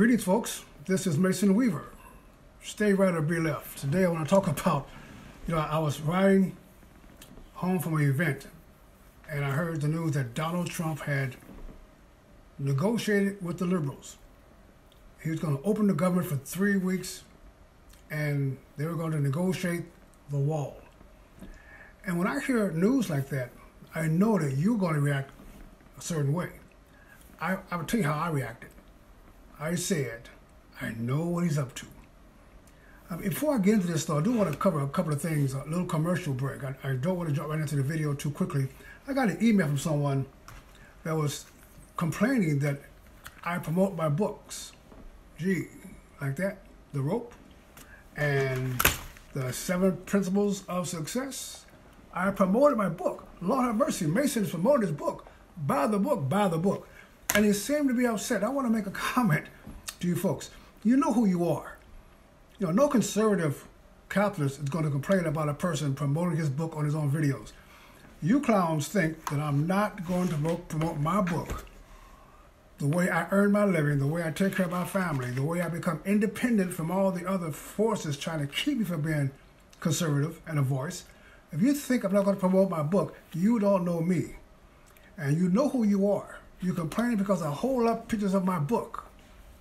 Greetings, folks. This is Mason Weaver. Stay right or be left. Today I want to talk about, I was riding home from an event and I heard the news that Donald Trump had negotiated with the liberals. He was going to open the government for 3 weeks and they were going to negotiate the wall. And when I hear news like that, I know that you're going to react a certain way. I will tell you how I reacted. I said, I know what he's up to. Before I get into this, though, I do want to cover a couple of things, a little commercial break. I don't want to jump right into the video too quickly. I got an email from someone that was complaining that I promote my books. Gee, like that, The Rope and the 7 Principles of Success. I promoted my book. Lord have mercy, Mason's promoted his book. Buy the book, buy the book. And he seemed to be upset. I want to make a comment to you folks. You know who you are. No conservative capitalist is going to complain about a person promoting his book on his own videos. You clowns think that I'm not going to promote my book, the way I earn my living, the way I take care of my family, the way I become independent from all the other forces trying to keep me from being conservative and a voice. If you think I'm not going to promote my book, you don't know me. And you know who you are. You're complaining because I hold up pictures of my book.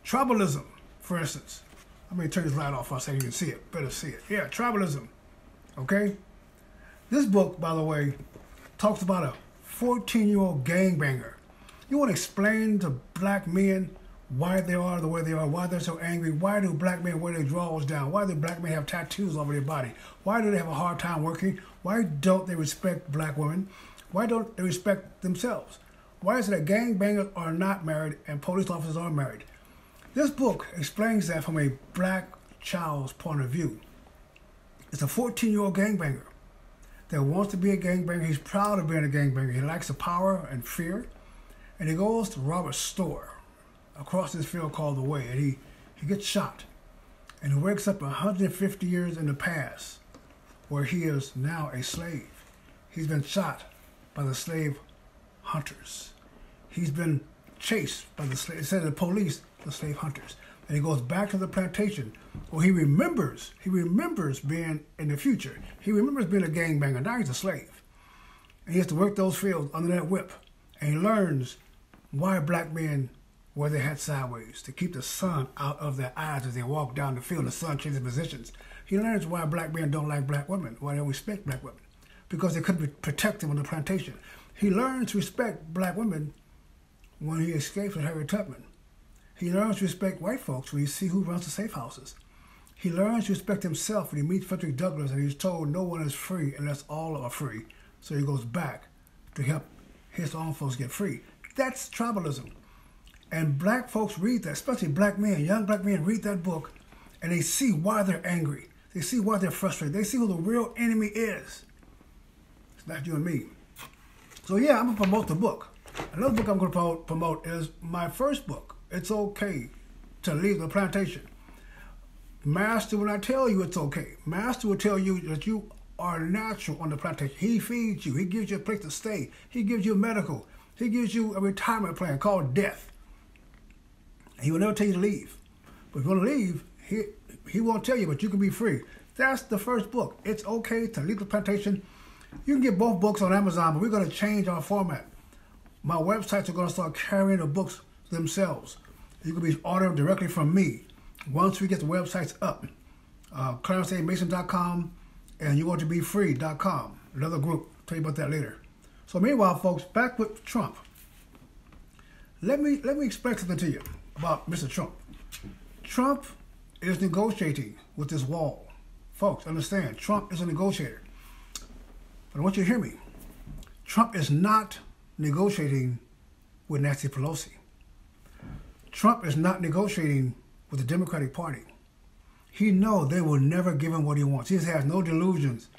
Tribalism, for instance. I'm going to turn this light off for a second. You can see it. Better see it. Yeah, tribalism. Okay? This book, by the way, talks about a 14-year-old gangbanger. You want to explain to black men why they are the way they are, why they're so angry, why do black men wear their drawers down, why do black men have tattoos over their body, why do they have a hard time working, why don't they respect black women, why don't they respect themselves? Why is it that gangbangers are not married and police officers are married? This book explains that from a black child's point of view. It's a 14-year-old gangbanger that wants to be a gangbanger. He's proud of being a gangbanger. He likes the power and fear. And he goes to rob a store across this field called The Way. And he gets shot. And he wakes up 150 years in the past where he is now a slave. He's been shot by the slave hunters. He's been chased by instead of the police, the slave hunters. And he goes back to the plantation where he remembers being in the future. He remembers being a gangbanger. Now he's a slave. And he has to work those fields under that whip. And he learns why black men wear their hats sideways, to keep the sun out of their eyes as they walk down the field. The sun changes positions. He learns why black men don't like black women, why they don't respect black women, because they couldn't protect them on the plantation. He learns to respect black women when he escapes with Harriet Tubman. He learns to respect white folks when he sees who runs the safe houses. He learns to respect himself when he meets Frederick Douglass and he's told no one is free unless all are free. So he goes back to help his own folks get free. That's tribalism. And black folks read that, especially black men, young black men read that book and they see why they're angry. They see why they're frustrated. They see who the real enemy is. It's not you and me. So yeah, I'm going to promote the book. Another book I'm going to promote is my first book, It's Okay to Leave the Plantation. Master will not tell you it's okay. Master will tell you that you are natural on the plantation. He feeds you. He gives you a place to stay. He gives you medical. He gives you a retirement plan called death. He will never tell you to leave. But if you want to leave, he won't tell you, but you can be free. That's the first book. It's Okay to Leave the Plantation. You can get both books on Amazon, but we're going to change our format. My websites are going to start carrying the books themselves. You can be ordering directly from me. Once we get the websites up, ClarenceAMason.com and YouWantToBeFree.com. Another group. I'll tell you about that later. So meanwhile, folks, back with Trump. Let me explain something to you about Mr. Trump. Trump is negotiating with this wall. Folks, understand, Trump is a negotiator. But I want you to hear me. Trump is not negotiating with Nancy Pelosi. Trump is not negotiating with the Democratic Party. He knows they will never give him what he wants. He has no delusions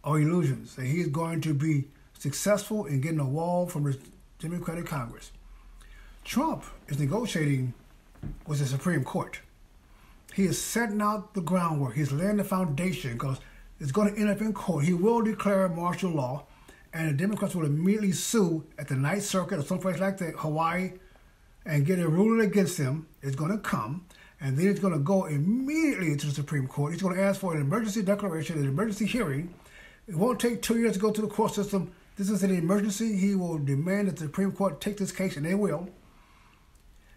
or illusions that he is going to be successful in getting a wall from the Democratic Congress. Trump is negotiating with the Supreme Court. He is setting out the groundwork. He's laying the foundation because it's going to end up in court. He will declare martial law, and the Democrats will immediately sue at the Ninth Circuit or someplace like that, Hawaii, and get a ruling against him is going to come, and then it's going to go immediately to the Supreme Court. He's going to ask for an emergency declaration, an emergency hearing. It won't take 2 years to go through the court system. This is an emergency. He will demand that the Supreme Court take this case, and they will.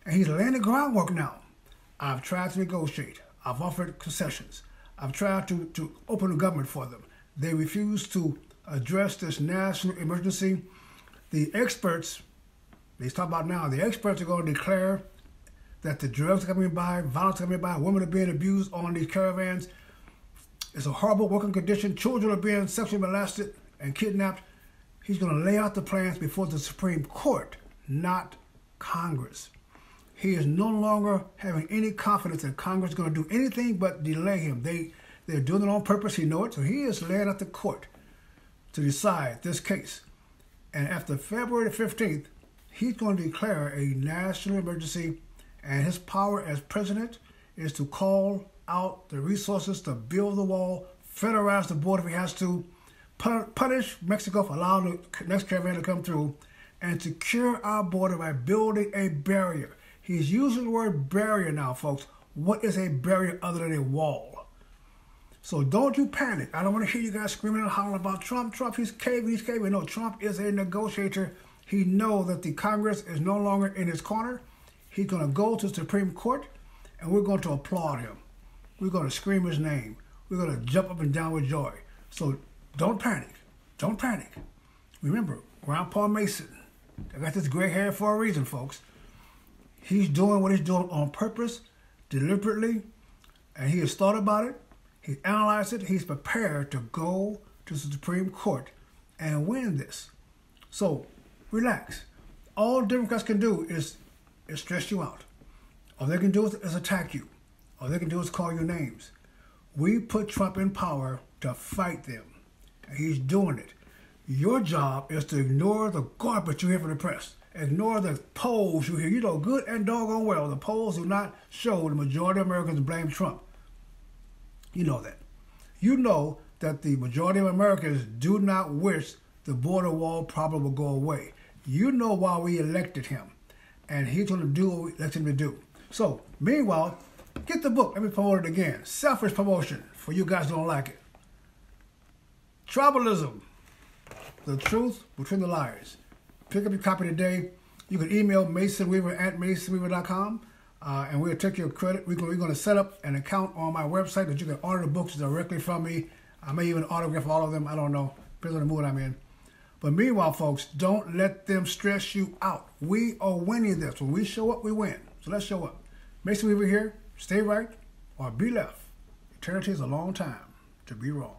And he's laying the groundwork now. I've tried to negotiate. I've offered concessions. I've tried to open the government for them. They refuse to address this national emergency. The experts, they talk about now, the experts are going to declare that the drugs are coming by, violence are coming by, women are being abused on these caravans. It's a horrible working condition. Children are being sexually molested and kidnapped. He's going to lay out the plans before the Supreme Court, not Congress. He is no longer having any confidence that Congress is going to do anything but delay him. They're doing it on purpose. He knows it. So he is laying out the court to decide this case. And after February the 15th, he's going to declare a national emergency, and his power as president is to call out the resources to build the wall, federalize the border if he has to, punish Mexico for allowing the next caravan to come through, and secure our border by building a barrier. He's using the word barrier now, folks. What is a barrier other than a wall? So don't you panic. I don't want to hear you guys screaming and hollering about Trump. Trump, he's caving. No, Trump is a negotiator. He knows that the Congress is no longer in his corner. He's going to go to the Supreme Court, and we're going to applaud him. We're going to scream his name. We're going to jump up and down with joy. So don't panic. Don't panic. Remember, Grandpa Mason, I got this gray hair for a reason, folks. He's doing what he's doing on purpose, deliberately, and he has thought about it. He's analyzed it. He's prepared to go to the Supreme Court and win this. So relax. All Democrats can do is stress you out. All they can do is attack you. All they can do is call you names. We put Trump in power to fight them, and he's doing it. Your job is to ignore the garbage you hear from the press. Ignore the polls you hear. You know good and doggone well the polls do not show the majority of Americans blame Trump. You know that. You know that the majority of Americans do not wish the border wall problem will go away. You know why we elected him, and he's going to do what we elected him to do. So, meanwhile, get the book. Let me promote it again. Selfish promotion for you guys who don't like it. Tribalism. The truth between the liars. Pick up your copy today. You can email masonweaver@masonweaver.com, and we'll take your credit. We're going to set up an account on my website that you can order the books directly from me. I may even autograph all of them. I don't know. Depends on the mood I'm in. But meanwhile, folks, don't let them stress you out. We are winning this. When we show up, we win. So let's show up. Mason Weaver here. Stay right or be left. Eternity is a long time to be wrong.